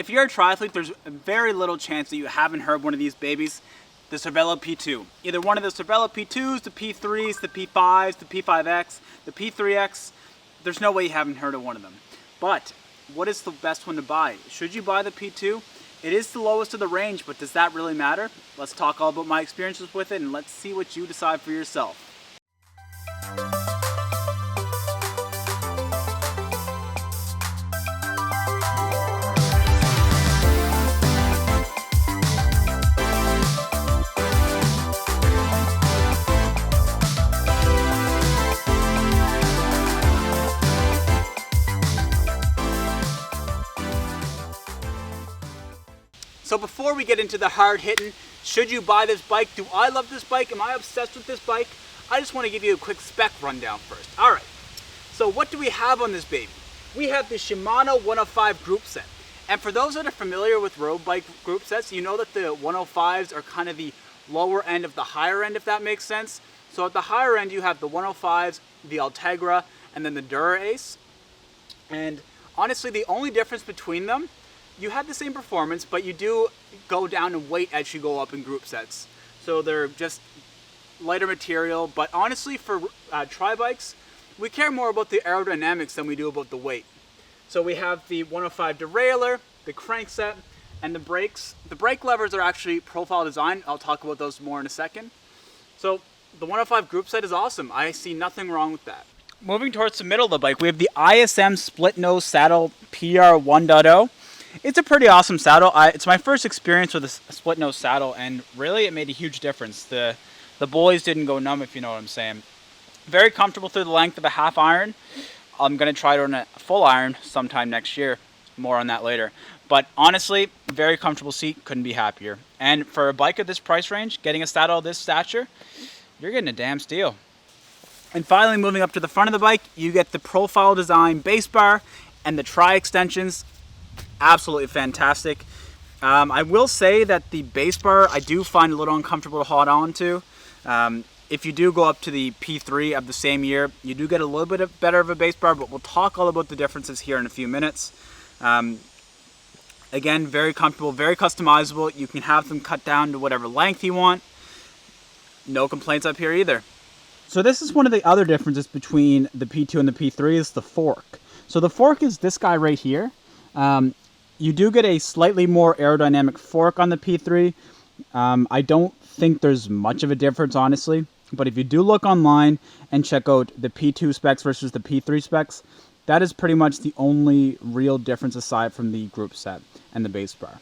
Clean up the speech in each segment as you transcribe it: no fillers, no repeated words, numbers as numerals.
if you're a triathlete, there's very little chance that you haven't heard one of these babies, the Cervelo P2. Either one of the Cervelo P2s, the P3s, the P5s, the P5X, the P3X. There's no way you haven't heard of one of them. But what is the best one to buy? Should you buy the P2? It is the lowest of the range, but does that really matter? Let's talk all about my experiences with it and let's see what you decide for yourself. So before we get into the hard hitting, should you buy this bike? Do I love this bike? Am I obsessed with this bike? I just want to give you a quick spec rundown first. All right, so what do we have on this baby? We have the Shimano 105 group set. And for those that are familiar with road bike group sets, you know that the 105s are kind of the lower end of the higher end, if that makes sense. So at the higher end, you have the 105s, the Ultegra, and then the Dura Ace. And honestly, the only difference between them, you have the same performance, but you do go down in weight as you go up in group sets. So they're just lighter material, but honestly for tri-bikes, we care more about the aerodynamics than we do about the weight. So we have the 105 derailleur, the crankset, and the brakes. The brake levers are actually profile design. I'll talk about those more in a second. So the 105 group set is awesome. I see nothing wrong with that. Moving towards the middle of the bike, we have the ISM split nose saddle PR 1.0. It's a pretty awesome saddle. It's my first experience with a split nose saddle, and really it made a huge difference. The boys didn't go numb, if you know what I'm saying. Very comfortable through the length of a half iron. I'm going to try it on a full iron sometime next year. More on that later. But honestly, very comfortable seat. Couldn't be happier. And for a bike at this price range, getting a saddle of this stature, you're getting a damn steal. And finally, moving up to the front of the bike, you get the profile design base bar and the tri extensions. Absolutely fantastic. I will say that the base bar I do find a little uncomfortable to hold on to. If you do go up to the P3 of the same year, you do get a little bit better of a base bar, but we'll talk all about the differences here in a few minutes. Again, very comfortable, very customizable. You can have them cut down to whatever length you want. No complaints up here either. So this is one of the other differences between the P2 and the P3 is the fork. So the fork is this guy right here. You do get a slightly more aerodynamic fork on the P3. I don't think there's much of a difference, honestly. But if you do look online and check out the P2 specs versus the P3 specs, that is pretty much the only real difference aside from the group set and the base bar.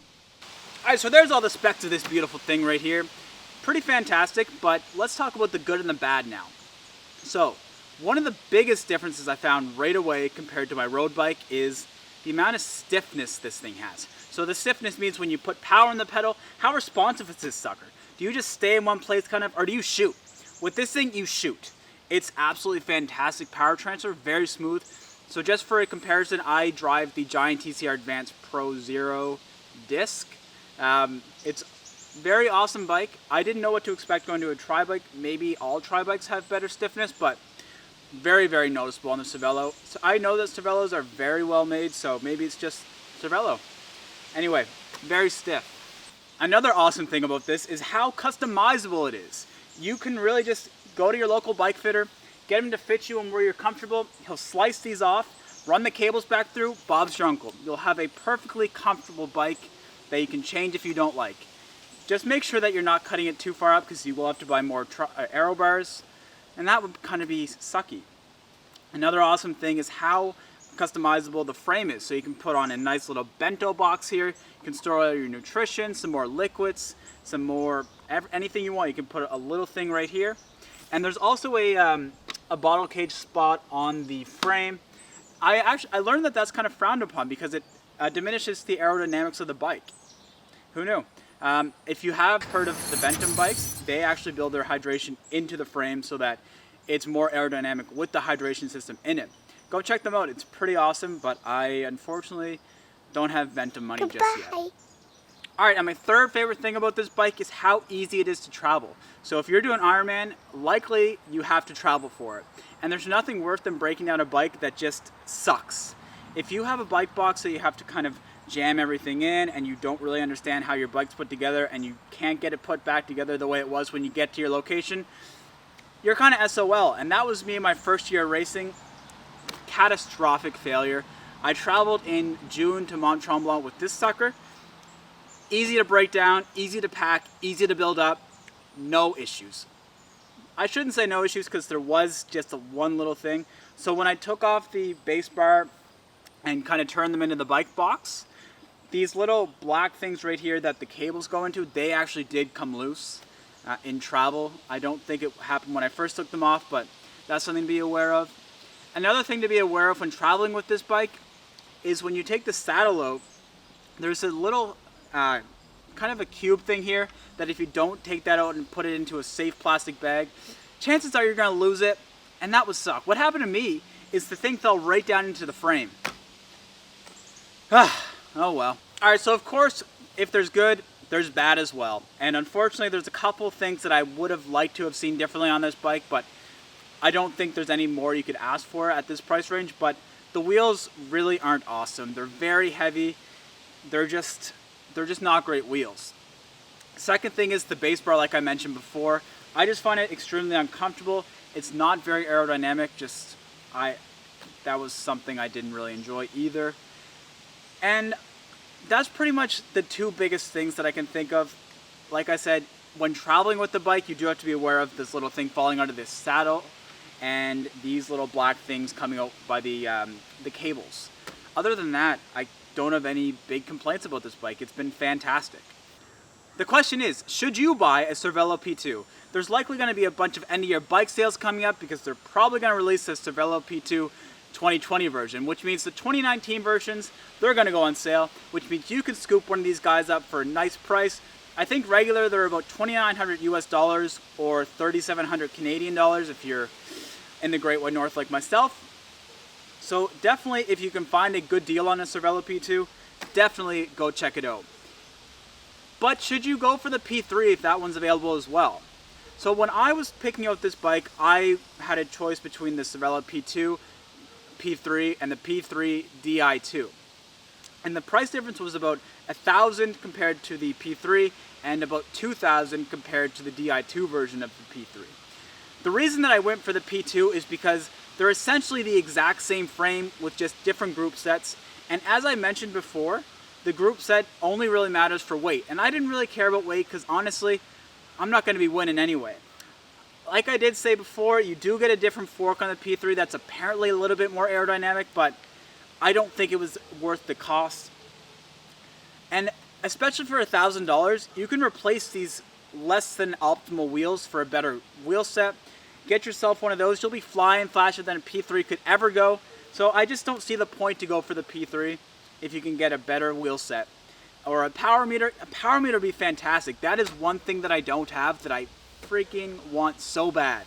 Alright, so there's all the specs of this beautiful thing right here. Pretty fantastic, but let's talk about the good and the bad now. So, one of the biggest differences I found right away compared to my road bike is the amount of stiffness this thing has. So the stiffness means when you put power in the pedal, how responsive is this sucker? Do you just stay in one place kind of, or do you shoot? With this thing, you shoot. It's absolutely fantastic power transfer, very smooth. So just for a comparison, I drive the Giant TCR Advance Pro Zero disc. It's very awesome bike. I didn't know what to expect going to a tri-bike. Maybe all tri-bikes have better stiffness, but very, very noticeable on the Cervelo. So I know that Cervelos are very well made, so maybe it's just Cervelo. Anyway, very stiff. Another awesome thing about this is how customizable it is. You can really just go to your local bike fitter, get him to fit you and where you're comfortable. He'll slice these off, run the cables back through, Bob's your uncle. You'll have a perfectly comfortable bike that you can change if you don't like. Just make sure that you're not cutting it too far up because you will have to buy more aero bars, and that would kind of be sucky. Another awesome thing is how customizable the frame is. So you can put on a nice little bento box here. You can store all your nutrition, some more liquids, some more, anything you want. You can put a little thing right here. And there's also a bottle cage spot on the frame. I learned that that's kind of frowned upon because it diminishes the aerodynamics of the bike. Who knew? If you have heard of the Ventum bikes, they actually build their hydration into the frame so that it's more aerodynamic with the hydration system in it. Go check them out. It's pretty awesome, but I unfortunately don't have Ventum money just yet. Alright, and my third favorite thing about this bike is how easy it is to travel. So if you're doing Ironman, likely you have to travel for it. And there's nothing worse than breaking down a bike that just sucks. If you have a bike box that you have to kind of jam everything in and you don't really understand how your bike's put together and you can't get it put back together the way it was when you get to your location, you're kind of SOL. And that was me in my first year racing. Catastrophic failure. I traveled in June to Mont Tremblant with this sucker. Easy to break down, easy to pack, easy to build up, no issues. I shouldn't say no issues because there was just one little thing. So when I took off the base bar and kind of turned them into the bike box, these little black things right here that the cables go into, they actually did come loose in travel. I don't think it happened when I first took them off, but that's something to be aware of. Another thing to be aware of when traveling with this bike is when you take the saddle out, there's a little kind of a cube thing here that if you don't take that out and put it into a safe plastic bag, chances are you're going to lose it, and that would suck. What happened to me is the thing fell right down into the frame. Oh well. Alright, so of course, if there's good, there's bad as well. And unfortunately, there's a couple things that I would have liked to have seen differently on this bike, but I don't think there's any more you could ask for at this price range. But the wheels really aren't awesome. They're very heavy. They're just not great wheels. Second thing is the base bar, like I mentioned before. I just find it extremely uncomfortable. It's not very aerodynamic. That was something I didn't really enjoy either. And that's pretty much the two biggest things that I can think of. Like I said, when traveling with the bike, you do have to be aware of this little thing falling out of this saddle and these little black things coming out by the cables. Other than that, I don't have any big complaints about this bike. It's been fantastic. The question is, should you buy a Cervelo P2? There's likely going to be a bunch of end-of-year bike sales coming up because they're probably going to release a Cervelo P2 2020 version, which means the 2019 versions, they're going to go on sale, which means you can scoop one of these guys up for a nice price. I think regular they're about $2,900 US dollars or 3,700 Canadian dollars if you're in the Great White North like myself. So definitely, if you can find a good deal on a Cervelo P2, definitely go check it out. But should you go for the P3 if that one's available as well? So when I was picking out this bike, I had a choice between the Cervelo P2, P3, and the P3 Di2. And the price difference was about $1,000 compared to the P3 and about $2,000 compared to the Di2 version of the P3. The reason that I went for the P2 is because they're essentially the exact same frame with just different group sets. And as I mentioned before, the group set only really matters for weight. And I didn't really care about weight because honestly, I'm not going to be winning anyway. Like I did say before, you do get a different fork on the P3 that's apparently a little bit more aerodynamic, but I don't think it was worth the cost. And especially for $1,000, you can replace these less than optimal wheels for a better wheel set. Get yourself one of those. You'll be flying faster than a P3 could ever go. So I just don't see the point to go for the P3 if you can get a better wheel set. Or a power meter. A power meter would be fantastic. That is one thing that I don't have that I freaking want so bad.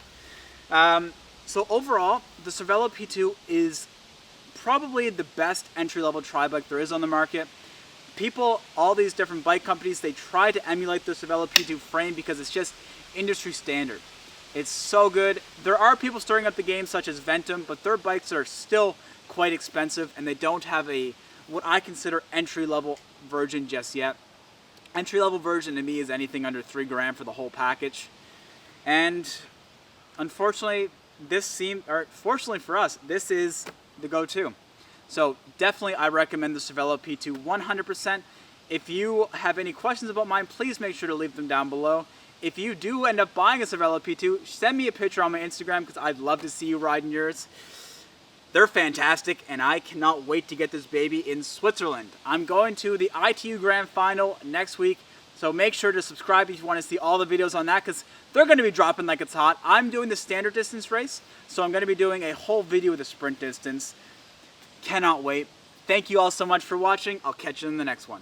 So overall, the Cervelo P2 is probably the best entry-level tri-bike there is on the market. People, all these different bike companies, they try to emulate the Cervelo P2 frame because it's just industry standard. It's so good. There are people stirring up the game such as Ventum, but their bikes are still quite expensive and they don't have a what I consider entry-level version just yet. Entry-level version to me is anything under $3 for the whole package. And unfortunately, fortunately for us, this is the go-to. So definitely I recommend the Cervelo P2 100%. If you have any questions about mine, please make sure to leave them down below. If you do end up buying a Cervelo P2, send me a picture on my Instagram because I'd love to see you riding yours. They're fantastic and I cannot wait to get this baby in Switzerland. I'm going to the ITU Grand Final next week, so make sure to subscribe if you want to see all the videos on that because they're going to be dropping like it's hot. I'm doing the standard distance race, so I'm going to be doing a whole video with the sprint distance. Cannot wait. Thank you all so much for watching. I'll catch you in the next one.